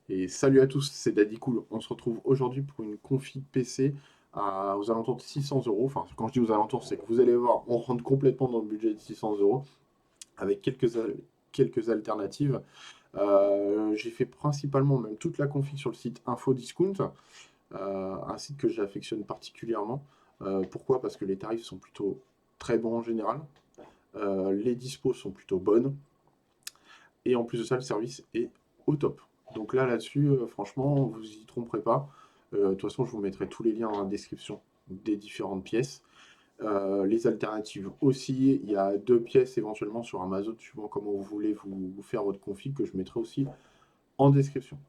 Et salut à tous, c'est Daddy Cool. On se retrouve aujourd'hui pour une config PC aux alentours de 600 euros. Enfin, quand je dis aux alentours, c'est que vous allez voir, on rentre complètement dans le budget de 600 euros avec quelques alternatives. J'ai fait principalement même toute la config sur le site InfoDiscount, un site que j'affectionne particulièrement. Pourquoi? Parce que les tarifs sont plutôt très bons en général. Les dispos sont plutôt bonnes. Et en plus de ça, le service est au top. Donc là-dessus, franchement, vous y tromperez pas. De toute façon, je vous mettrai tous les liens dans la description des différentes pièces. Les alternatives aussi, il y a deux pièces éventuellement sur Amazon, suivant comment vous voulez vous faire votre config, que je mettrai aussi en description.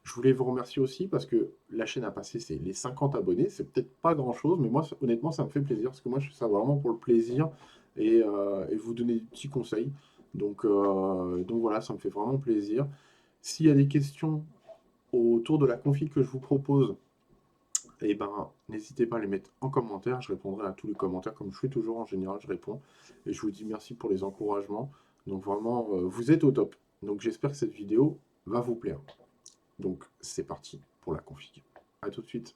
Je voulais vous remercier aussi parce que la chaîne a passé les 50 abonnés. C'est peut-être pas grand-chose, mais moi, honnêtement, ça me fait plaisir parce que moi, je fais ça vraiment pour le plaisir et vous donner des petits conseils. Donc voilà, ça me fait vraiment plaisir. S'il y a des questions autour de la config que je vous propose, eh ben, n'hésitez pas à les mettre en commentaire. Je répondrai à tous les commentaires comme je fais toujours en général, je réponds. Et je vous dis merci pour les encouragements. Donc vraiment, vous êtes au top. Donc j'espère que cette vidéo va vous plaire. Donc c'est parti pour la config. A tout de suite.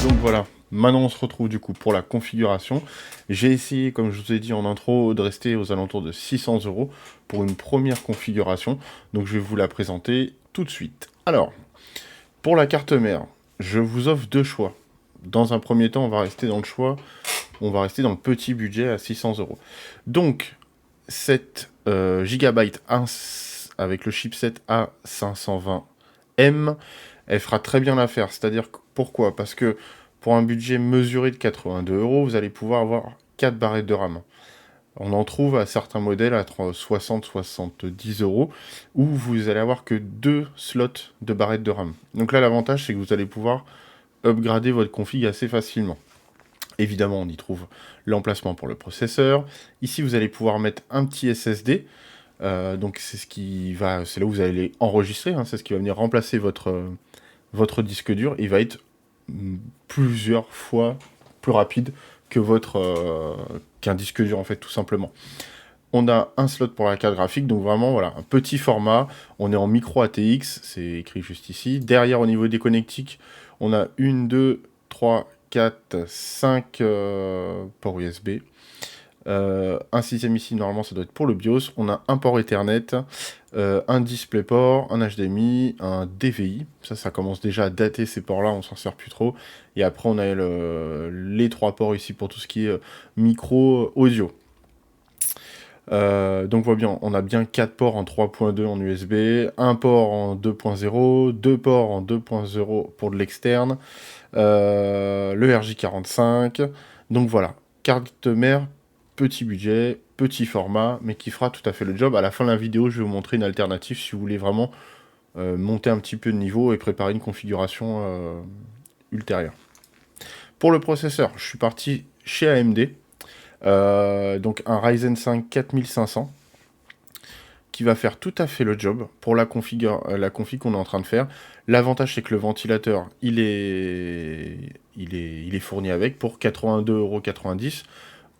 Donc voilà, maintenant on se retrouve du coup pour la configuration. J'ai essayé, comme je vous ai dit en intro, de rester aux alentours de 600 euros pour une première configuration. Donc je vais vous la présenter tout de suite. Alors, pour la carte mère, je vous offre deux choix. Dans un premier temps, on va rester dans le choix, on va rester dans le petit budget à 600 euros. Donc, cette Gigabyte avec le chipset A520M, elle fera très bien l'affaire. C'est-à-dire, pourquoi? Parce que pour un budget mesuré de 82 euros, vous allez pouvoir avoir 4 barrettes de RAM. On en trouve à certains modèles à 60-70 euros, où vous allez avoir que 2 slots de barrettes de RAM. Donc là, l'avantage, c'est que vous allez pouvoir upgrader votre config assez facilement. Évidemment, on y trouve l'emplacement pour le processeur. Ici, vous allez pouvoir mettre un petit SSD. Donc c'est là où vous allez enregistrer. Hein, c'est ce qui va venir remplacer votre disque dur. Il va être plusieurs fois plus rapide que qu'un disque dur en fait, tout simplement. On a un slot pour la carte graphique, donc vraiment voilà, un petit format. On est en micro ATX, c'est écrit juste ici. Derrière, au niveau des connectiques, on a 1, 2, 3, 4, 5 ports USB. Un sixième ici, normalement, ça doit être pour le BIOS. On a un port Ethernet, un DisplayPort, un HDMI, un DVI. Ça commence déjà à dater ces ports-là, on s'en sert plus trop. Et après, on a les trois ports ici pour tout ce qui est micro audio. Donc on a bien 4 ports en 3.2 en USB, un port en 2.0, deux ports en 2.0 pour de l'externe, le RJ45. Donc voilà, carte mère, petit budget, petit format, mais qui fera tout à fait le job. À la fin de la vidéo, je vais vous montrer une alternative si vous voulez vraiment monter un petit peu de niveau et préparer une configuration ultérieure. Pour le processeur, je suis parti chez AMD. Donc un Ryzen 5 4500 qui va faire tout à fait le job pour la config qu'on est en train de faire. L'avantage, c'est que le ventilateur, il est fourni avec pour 82,90 €.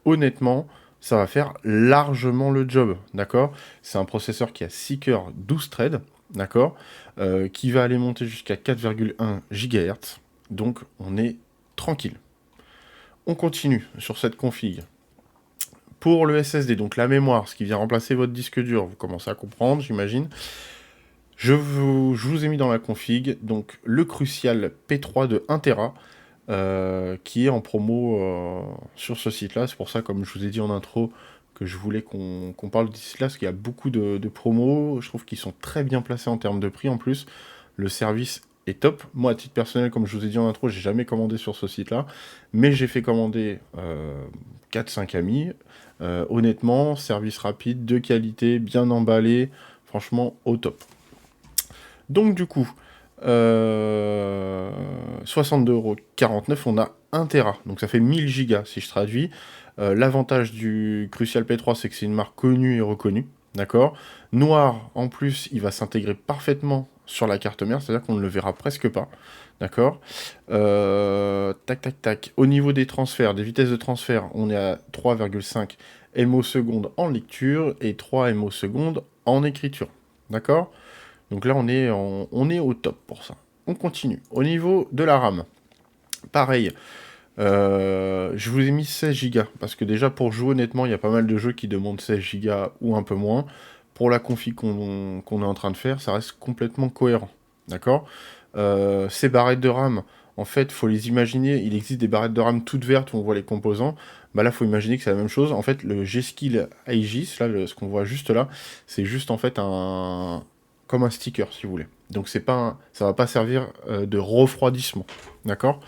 Honnêtement, ça va faire largement le job, d'accord? C'est un processeur qui a 6 cœurs, 12 threads, d'accord? Qui va aller monter jusqu'à 4,1 GHz. Donc, on est tranquille. On continue sur cette config. Pour le SSD, donc la mémoire, ce qui vient remplacer votre disque dur, vous commencez à comprendre, j'imagine. Je vous ai mis dans la config, donc le Crucial P3 de 1 Tera, qui est en promo sur ce site-là. C'est pour ça, comme je vous ai dit en intro, que je voulais qu'on parle de ce site-là, parce qu'il y a beaucoup de promos. Je trouve qu'ils sont très bien placés en termes de prix en plus. Le service est top. Moi, à titre personnel, comme je vous ai dit en intro, j'ai jamais commandé sur ce site-là, mais j'ai fait commander 4-5 amis. Honnêtement, service rapide, de qualité, bien emballé, franchement au top. Donc du coup, 62,49 €, on a 1 Tera, donc ça fait 1000 gigas si je traduis. L'avantage du Crucial P3, c'est que c'est une marque connue et reconnue, d'accord? Noir, en plus, il va s'intégrer parfaitement sur la carte mère, c'est-à-dire qu'on ne le verra presque pas. D'accord. Tac, tac, tac. Au niveau des transferts, des vitesses de transfert, on est à 3,5 MO secondes en lecture et 3 MO secondes en écriture. D'accord. Donc là, on est au top pour ça. On continue. Au niveau de la RAM, pareil. Je vous ai mis 16 Go, parce que déjà pour jouer honnêtement, il y a pas mal de jeux qui demandent 16 Go ou un peu moins. Pour la config qu'on est en train de faire, ça reste complètement cohérent. D'accord. Ces barrettes de RAM, en fait, faut les imaginer, il existe des barrettes de RAM toutes vertes où on voit les composants. Bah là, faut imaginer que c'est la même chose. En fait, le G-Skill Aegis, là, ce qu'on voit juste là, c'est juste en fait comme un sticker, si vous voulez. Donc c'est pas ça va pas servir de refroidissement. D'accord.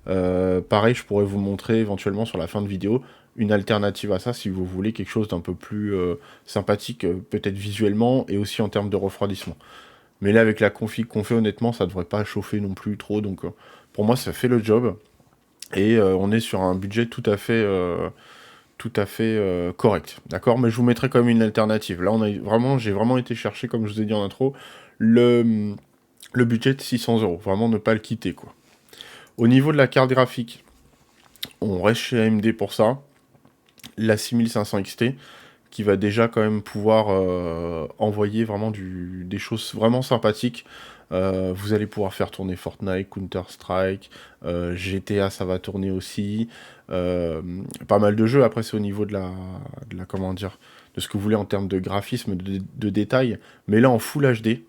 Pareil, je pourrais vous montrer éventuellement sur la fin de vidéo une alternative à ça si vous voulez quelque chose d'un peu plus sympathique, peut-être visuellement et aussi en termes de refroidissement. Mais là, avec la config qu'on fait, honnêtement, ça devrait pas chauffer non plus trop. Donc, pour moi, ça fait le job. Et on est sur un budget tout à fait correct. D'accord. Mais je vous mettrai quand même une alternative. Là, j'ai vraiment été chercher, comme je vous ai dit en intro, le budget de 600 euros. Vraiment ne pas le quitter, quoi. Au niveau de la carte graphique, on reste chez AMD pour ça. La 6500 XT, qui va déjà quand même pouvoir envoyer vraiment des choses vraiment sympathiques. Vous allez pouvoir faire tourner Fortnite, Counter-Strike, GTA ça va tourner aussi. Pas mal de jeux, après c'est au niveau de la comment dire, de ce que vous voulez en termes de graphisme, de détails. Mais là en Full HD,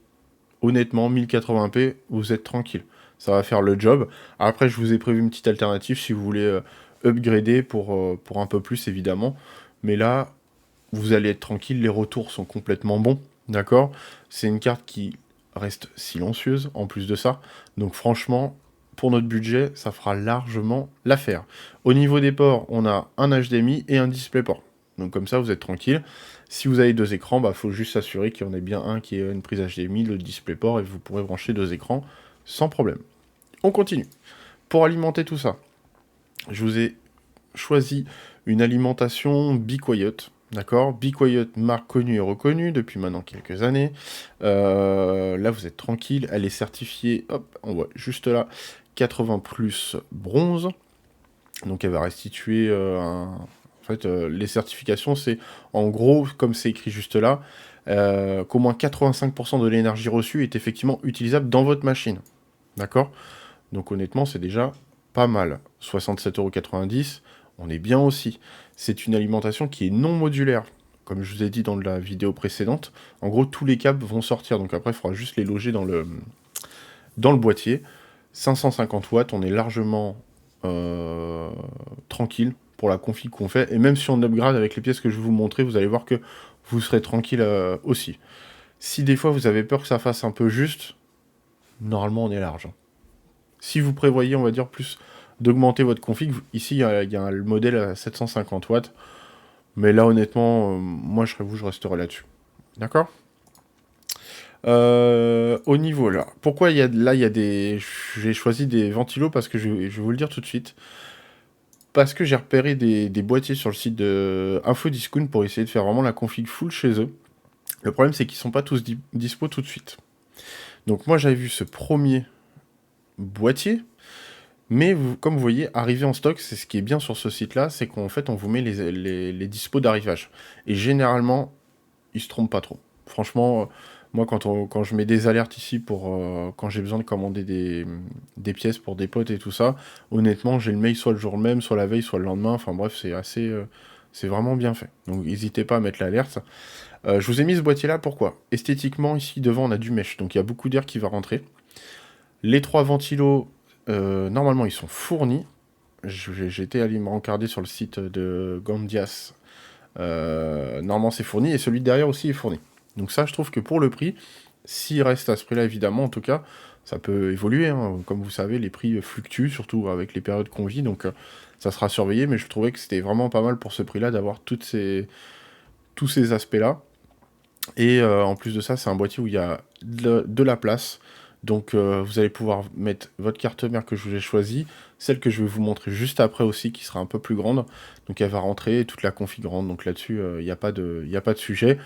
honnêtement, 1080p, vous êtes tranquille. Ça va faire le job. Après, je vous ai prévu une petite alternative si vous voulez upgrader pour un peu plus, évidemment. Mais là, vous allez être tranquille, les retours sont complètement bons, d'accord. C'est une carte qui reste silencieuse, en plus de ça. Donc franchement, pour notre budget, ça fera largement l'affaire. Au niveau des ports, on a un HDMI et un DisplayPort. Donc comme ça, vous êtes tranquille. Si vous avez deux écrans, bah faut juste s'assurer qu'il y en ait bien un qui ait une prise HDMI, le DisplayPort, et vous pourrez brancher deux écrans sans problème. On continue. Pour alimenter tout ça, je vous ai choisi une alimentation Be Quiet. D'accord. Be Quiet, marque connue et reconnue depuis maintenant quelques années. Là, vous êtes tranquille. Elle est certifiée, hop, on voit juste là, 80 plus bronze. Donc, elle va restituer En fait, les certifications, c'est en gros, comme c'est écrit juste là, qu'au moins 85% de l'énergie reçue est effectivement utilisable dans votre machine. D'accord. Donc, honnêtement, c'est déjà pas mal. 67,90 €, on est bien aussi. C'est une alimentation qui est non modulaire. Comme je vous ai dit dans la vidéo précédente, en gros, tous les câbles vont sortir. Donc après, il faudra juste les loger dans le boîtier. 550 watts, on est largement tranquille pour la config qu'on fait. Et même si on upgrade avec les pièces que je vais vous montrer, vous allez voir que vous serez tranquille aussi. Si des fois vous avez peur que ça fasse un peu juste, normalement on est large. Si vous prévoyez, on va dire, plus d'augmenter votre config, ici il y a le modèle à 750 watts. Mais là, honnêtement, moi je serais vous, je resterai là-dessus. D'accord. Au niveau là, pourquoi il y a des. J'ai choisi des ventilos parce que je vais vous le dire tout de suite. Parce que j'ai repéré des boîtiers sur le site de Infodiscount pour essayer de faire vraiment la config full chez eux. Le problème, c'est qu'ils sont pas tous dispo tout de suite. Donc moi, j'avais vu ce premier boîtier. Mais comme vous voyez, arriver en stock, c'est ce qui est bien sur ce site-là, c'est qu'en fait, on vous met les dispos d'arrivage. Et généralement, ils se trompent pas trop. Franchement, moi, quand je mets des alertes ici pour quand j'ai besoin de commander des pièces pour des potes et tout ça, honnêtement, j'ai le mail soit le jour même, soit la veille, soit le lendemain. Enfin bref, c'est vraiment bien fait. Donc n'hésitez pas à mettre l'alerte. Je vous ai mis ce boîtier-là, pourquoi? Esthétiquement, ici, devant, on a du mesh. Donc il y a beaucoup d'air qui va rentrer. Les trois ventilos, normalement, ils sont fournis. J'ai été allé me rencarder sur le site de Gandias. Normalement, c'est fourni. Et celui de derrière aussi est fourni. Donc ça, je trouve que pour le prix, s'il reste à ce prix-là, évidemment, en tout cas, ça peut évoluer. Hein. Comme vous savez, les prix fluctuent, surtout avec les périodes qu'on vit. Donc ça sera surveillé. Mais je trouvais que c'était vraiment pas mal pour ce prix-là d'avoir tous ces aspects-là. Et en plus de ça, c'est un boîtier où il y a de la place. Donc vous allez pouvoir mettre votre carte mère que je vous ai choisie, celle que je vais vous montrer juste après aussi, qui sera un peu plus grande. Donc elle va rentrer toute la configurante. Donc là-dessus, il n'y a pas de sujet.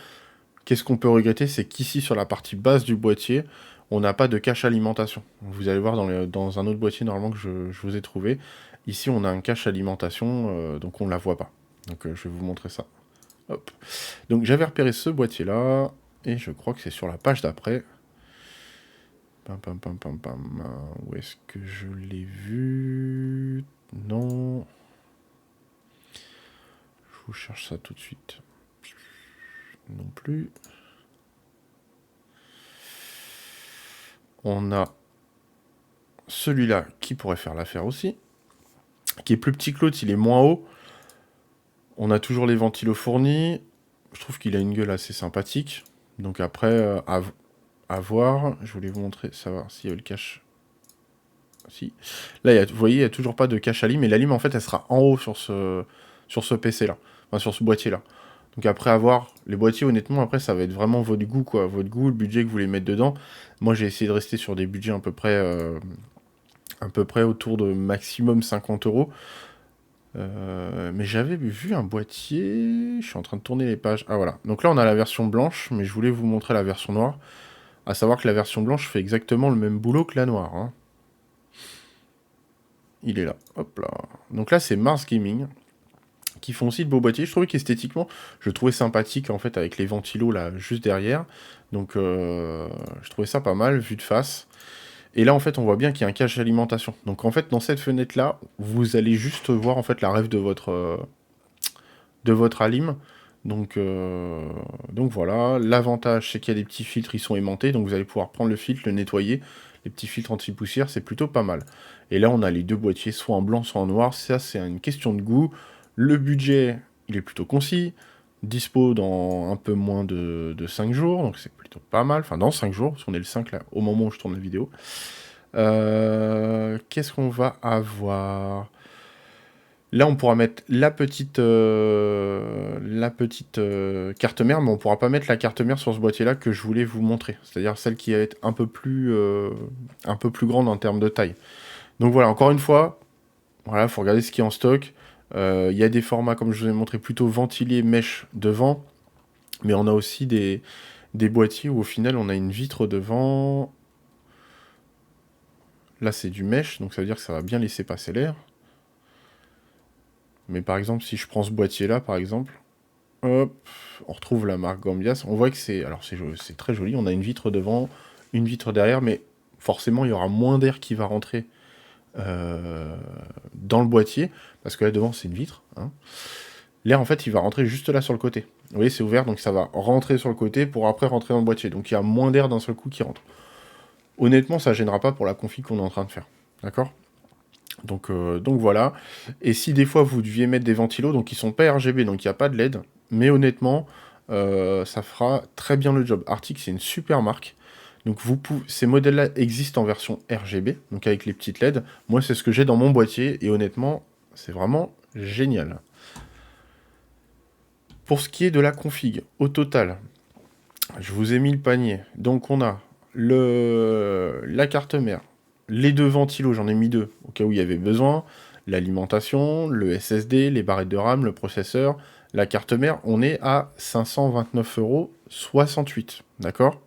Qu'est-ce qu'on peut regretter, c'est qu'ici, sur la partie basse du boîtier, on n'a pas de cache alimentation. Vous allez voir dans un autre boîtier normalement que je vous ai trouvé. Ici, on a un cache alimentation, donc on ne la voit pas. Donc je vais vous montrer ça. Hop. Donc j'avais repéré ce boîtier-là, et je crois que c'est sur la page d'après. Pam, pam, pam, pam, pam. Où est-ce que je l'ai vu? Non. Je vous cherche ça tout de suite. Non plus. On a celui-là qui pourrait faire l'affaire aussi, qui est plus petit que l'autre, il est moins haut. On a toujours les ventilos fournis. Je trouve qu'il a une gueule assez sympathique. Donc après, à voir. Je voulais vous montrer, savoir s'il y a le cache. Si. Là, vous voyez, il n'y a toujours pas de cache à lime. Et la lime, en fait, elle sera en haut sur ce PC-là. Enfin, sur ce boîtier-là. Donc après avoir les boîtiers, honnêtement, après, ça va être vraiment votre goût, quoi. Votre goût, le budget que vous voulez mettre dedans. Moi, j'ai essayé de rester sur des budgets à peu près autour de maximum 50 euros. Mais j'avais vu un boîtier. Je suis en train de tourner les pages. Ah voilà. Donc là, on a la version blanche, mais je voulais vous montrer la version noire. À savoir que la version blanche fait exactement le même boulot que la noire. Hein. Il est là. Hop là. Donc là, c'est Mars Gaming, qui font aussi de beaux boîtiers. Je trouvais qu'esthétiquement, je le trouvais sympathique, en fait, avec les ventilos là, juste derrière. Donc, je trouvais ça pas mal, vu de face. Et là, en fait, on voit bien qu'il y a un cache alimentation. Donc, en fait, dans cette fenêtre-là, vous allez juste voir, en fait, la ref de votre alim. Donc voilà. L'avantage, c'est qu'il y a des petits filtres, ils sont aimantés. Donc, vous allez pouvoir prendre le filtre, le nettoyer. Les petits filtres anti-poussière, c'est plutôt pas mal. Et là, on a les deux boîtiers, soit en blanc, soit en noir. Ça, c'est une question de goût. Le budget, il est plutôt concis. Dispo dans un peu moins de 5 jours. Donc, c'est plutôt pas mal. Enfin, dans 5 jours, parce qu'on est le 5 là, au moment où je tourne la vidéo. Qu'est-ce qu'on va avoir? Là, on pourra mettre la petite carte mère, mais on pourra pas mettre la carte mère sur ce boîtier-là que je voulais vous montrer. C'est-à-dire celle qui va être un peu plus grande en termes de taille. Donc voilà, encore une fois, voilà, faut regarder ce qui est en stock. Il y a des formats, comme je vous ai montré, plutôt ventilés, mèche devant. Mais on a aussi des boîtiers où au final, on a une vitre devant. Là, c'est du mèche, donc ça veut dire que ça va bien laisser passer l'air. Mais par exemple, si je prends ce boîtier-là, par exemple, hop, on retrouve la marque Gambias. On voit que c'est... Alors, c'est très joli. On a une vitre devant, une vitre derrière, mais forcément, il y aura moins d'air qui va rentrer dans le boîtier, parce que là, devant, c'est une vitre. Hein. L'air, en fait, il va rentrer juste là sur le côté. Vous voyez, c'est ouvert, donc ça va rentrer sur le côté pour après rentrer dans le boîtier. Donc, il y a moins d'air d'un seul coup qui rentre. Honnêtement, ça ne gênera pas pour la config qu'on est en train de faire. D'accord ? Donc voilà. Et si des fois vous deviez mettre des ventilos, donc ils sont pas RGB, donc il n'y a pas de LED, mais honnêtement, ça fera très bien le job. Arctic, c'est une super marque. Donc ces modèles-là existent en version RGB, donc avec les petites LED. Moi, c'est ce que j'ai dans mon boîtier, et honnêtement, c'est vraiment génial. Pour ce qui est de la config, au total, je vous ai mis le panier. Donc on a la carte mère, les deux ventilos, j'en ai mis deux, au cas où il y avait besoin, l'alimentation, le SSD, les barrettes de RAM, le processeur, la carte mère, on est à 529,68 €, d'accord?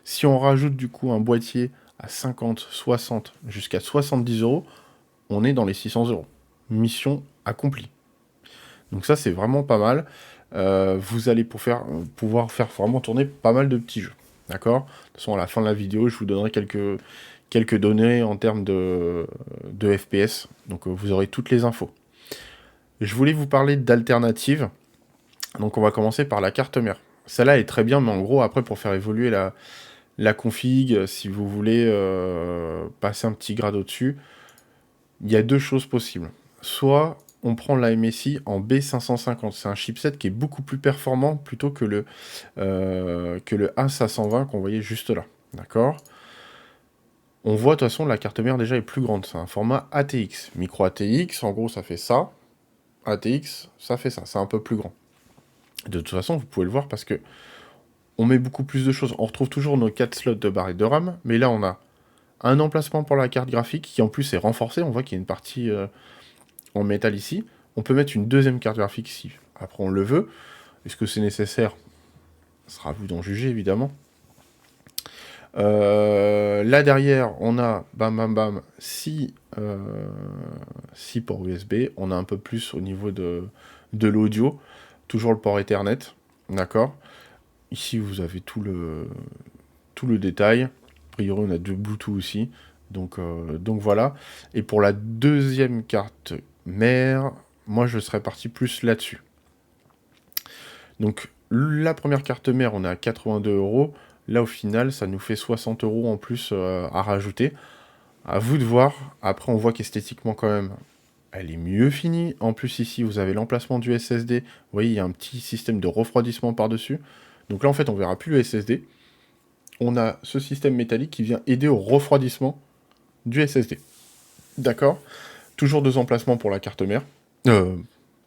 Si on rajoute du coup un boîtier à 50, 60, jusqu'à 70 €, on est dans les 600 €. Mission accomplie. Donc ça, c'est vraiment pas mal. Vous allez pouvoir faire vraiment tourner pas mal de petits jeux. D'accord? De toute façon, à la fin de la vidéo, je vous donnerai quelques données en termes de FPS. Donc vous aurez toutes les infos. Je voulais vous parler d'alternatives. Donc on va commencer par la carte mère. Celle-là est très bien, mais en gros, après, pour faire évoluer la config, si vous voulez passer un petit grade au-dessus, il y a deux choses possibles. Soit on prend la MSI en B550. C'est un chipset qui est beaucoup plus performant plutôt que le A520 qu'on voyait juste là. D'accord? On voit de toute façon la carte mère déjà est plus grande. C'est un format ATX. Micro ATX, en gros, ça fait ça. ATX, ça fait ça. C'est un peu plus grand. De toute façon, vous pouvez le voir parce que on met beaucoup plus de choses. On retrouve toujours nos 4 slots de barres et de RAM, mais là, on a un emplacement pour la carte graphique qui en plus est renforcé. On voit qu'il y a une partie en métal ici. On peut mettre une deuxième carte graphique ici. Après, on le veut. Est-ce que c'est nécessaire? Ce sera à vous d'en juger, évidemment. Là derrière, on a bam bam bam 6 ports USB. On a un peu plus au niveau de l'audio. Toujours le port Ethernet. D'accord. Ici, vous avez tout le détail. A priori, on a deux Bluetooth aussi. Donc voilà. Et pour la deuxième carte mère, moi je serais parti plus là-dessus. Donc la première carte mère, on est à 82 euros. Là, au final, ça nous fait 60 euros en plus à rajouter. À vous de voir. Après, on voit qu'esthétiquement, quand même, elle est mieux finie. En plus, ici, vous avez l'emplacement du SSD. Vous voyez, il y a un petit système de refroidissement par-dessus. Donc là, en fait, on verra plus le SSD. On a ce système métallique qui vient aider au refroidissement du SSD. D'accord. Toujours deux emplacements pour la carte mère.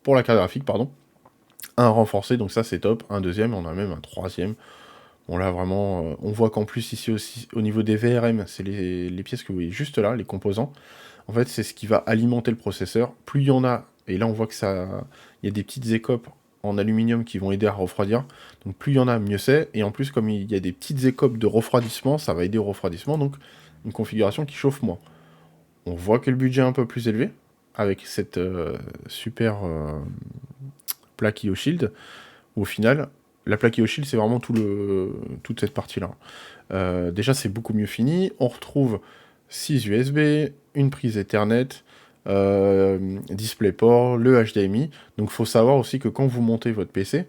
Pour la carte graphique, pardon. Un renforcé, donc ça c'est top. Un deuxième, on a même un troisième. Bon là vraiment, on voit qu'en plus ici aussi, au niveau des VRM, c'est les pièces que vous voyez juste là, les composants. En fait, c'est ce qui va alimenter le processeur. Plus il y en a, et là on voit que ça, il y a des petites écopes en aluminium qui vont aider à refroidir. Donc plus il y en a, mieux c'est. Et en plus, comme il y a des petites écopes de refroidissement, ça va aider au refroidissement. Donc une configuration qui chauffe moins. On voit que le budget est un peu plus élevé avec cette super plaque IO Shield. Au final, la plaque IO Shield, c'est vraiment toute cette partie-là. Déjà, c'est beaucoup mieux fini. On retrouve 6 USB, une prise Ethernet, DisplayPort, le HDMI. Donc, il faut savoir aussi que quand vous montez votre PC,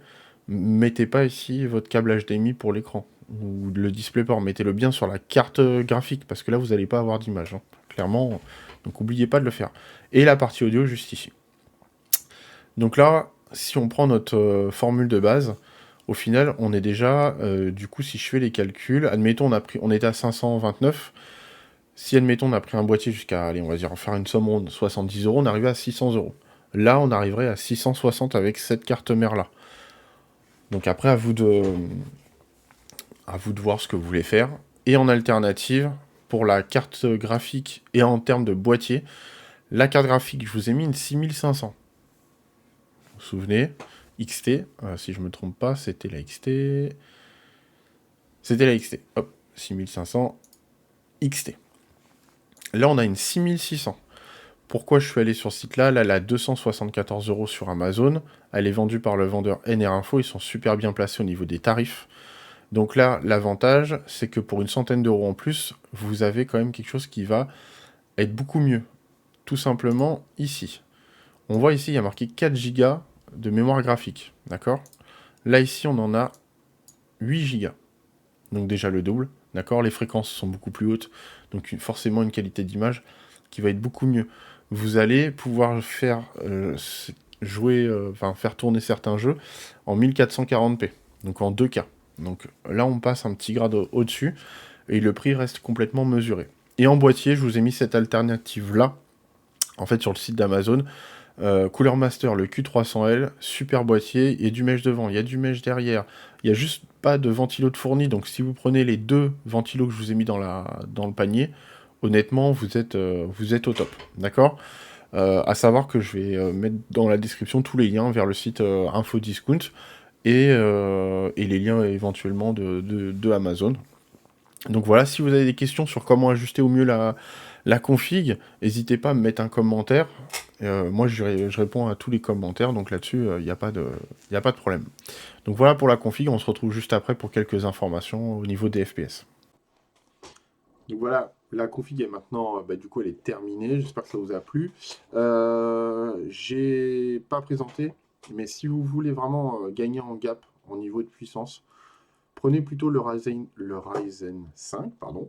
mettez pas ici votre câble HDMI pour l'écran ou le DisplayPort. Mettez-le bien sur la carte graphique parce que là, vous n'allez pas avoir d'image. Hein. Clairement, donc n'oubliez pas de le faire. Et la partie audio juste ici. Donc là, si on prend notre formule de base, au final, on est déjà, du coup, si je fais les calculs, admettons, on était à 529. Si, admettons, on a pris un boîtier jusqu'à, allez, on va dire, faire une somme ronde, 70 euros, on arrivait à 600 euros. Là, on arriverait à 660 avec cette carte mère-là. Donc après, à vous de voir ce que vous voulez faire. Et en alternative, pour la carte graphique et en termes de boîtier, la carte graphique, je vous ai mis une 6500. Vous vous souvenez, XT, si je me trompe pas, c'était la XT. C'était la XT. Hop, 6500 XT. Là, on a une 6600. Pourquoi je suis allé sur ce site-là? Là, elle a 274 euros sur Amazon. Elle est vendue par le vendeur NR Info. Ils sont super bien placés au niveau des tarifs. Donc là, l'avantage, c'est que pour une centaine d'euros en plus, vous avez quand même quelque chose qui va être beaucoup mieux. Tout simplement ici. On voit ici, il y a marqué 4 Go de mémoire graphique. D'accord? Là, ici, on en a 8 Go. Donc déjà le double. D'accord? Les fréquences sont beaucoup plus hautes. Donc forcément une qualité d'image qui va être beaucoup mieux. Vous allez pouvoir faire faire tourner certains jeux en 1440p. Donc en 2K. Donc là, on passe un petit grade au-dessus. Et le prix reste complètement mesuré. Et en boîtier, je vous ai mis cette alternative-là. En fait, sur le site d'Amazon. Cooler Master, le Q300L, super boîtier, il y a du mesh devant, il y a du mesh derrière, il n'y a juste pas de ventilo de fourni, donc si vous prenez les deux ventilos que je vous ai mis dans le panier, honnêtement, vous êtes au top, d'accord. À savoir que je vais mettre dans la description tous les liens vers le site Infodiscount et les liens éventuellement de Amazon. Donc voilà, si vous avez des questions sur comment ajuster au mieux la config, n'hésitez pas à me mettre un commentaire. Moi, je réponds à tous les commentaires, donc là-dessus, il n'y a pas de problème. Donc voilà pour la config, on se retrouve juste après pour quelques informations au niveau des FPS. Donc voilà, la config est maintenant, du coup, elle est terminée. J'espère que ça vous a plu. J'ai pas présenté, mais si vous voulez vraiment gagner en gap en niveau de puissance, prenez plutôt le Ryzen 5, pardon,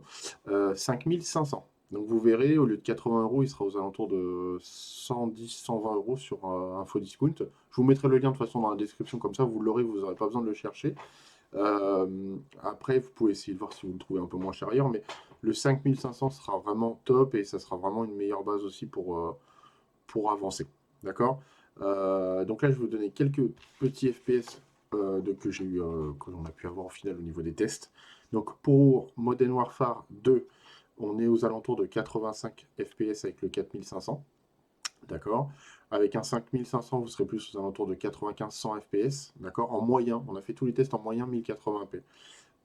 5500. Donc vous verrez, au lieu de 80 euros, il sera aux alentours de 110-120 euros sur Infodiscount. Je vous mettrai le lien de toute façon dans la description, comme ça vous l'aurez, vous n'aurez pas besoin de le chercher. Après, vous pouvez essayer de voir si vous le trouvez un peu moins cher ailleurs, mais le 5500 sera vraiment top et ça sera vraiment une meilleure base aussi pour avancer. D'accord. Donc là, je vais vous donner quelques petits FPS que l'on a pu avoir au final au niveau des tests. Donc pour Modern Warfare 2, on est aux alentours de 85 FPS avec le 4500. D'accord. Avec un 5500, vous serez plus aux alentours de 95-100 FPS. D'accord. En moyen, on a fait tous les tests en moyen 1080p.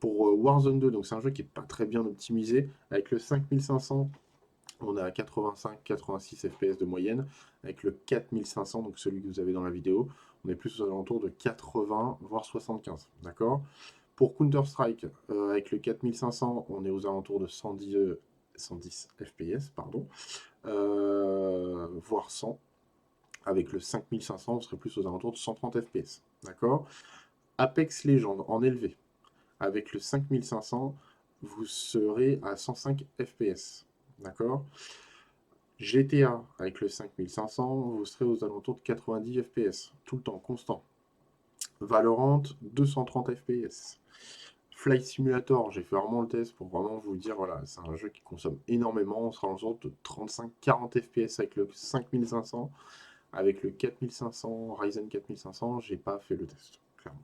Pour Warzone 2, donc c'est un jeu qui n'est pas très bien optimisé. Avec le 5500, on est à 85-86 FPS de moyenne. Avec le 4500, donc celui que vous avez dans la vidéo, on est plus aux alentours de 80, voire 75. D'accord? Pour Counter-Strike, avec le 4500, on est aux alentours de 110 FPS, pardon, voire 100. Avec le 5500, on serait plus aux alentours de 130 FPS. D'accord? Apex Legends en élevé. Avec le 5500, vous serez à 105 FPS. D'accord? GTA avec le 5500, vous serez aux alentours de 90 FPS. Tout le temps, constant. Valorant, 230 FPS. Flight Simulator, j'ai fait vraiment le test pour vraiment vous dire, voilà, c'est un jeu qui consomme énormément. On sera en sorte de 35-40 FPS avec le 5500. Avec le 4500, Ryzen 4500, j'ai pas fait le test, clairement.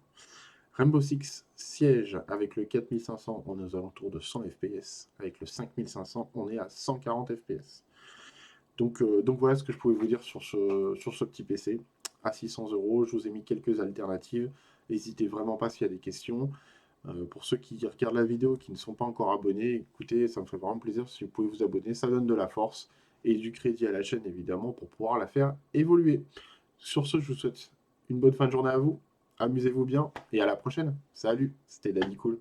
Rainbow Six Siege avec le 4500, on est aux alentours de 100 FPS. Avec le 5500, on est à 140 FPS. Donc voilà ce que je pouvais vous dire sur ce petit PC à 600 euros. Je vous ai mis quelques alternatives. N'hésitez vraiment pas s'il y a des questions. Pour ceux qui regardent la vidéo, qui ne sont pas encore abonnés, écoutez, ça me ferait vraiment plaisir si vous pouvez vous abonner. Ça donne de la force et du crédit à la chaîne, évidemment, pour pouvoir la faire évoluer. Sur ce, je vous souhaite une bonne fin de journée à vous. Amusez-vous bien et à la prochaine. Salut, c'était Daddy Cool.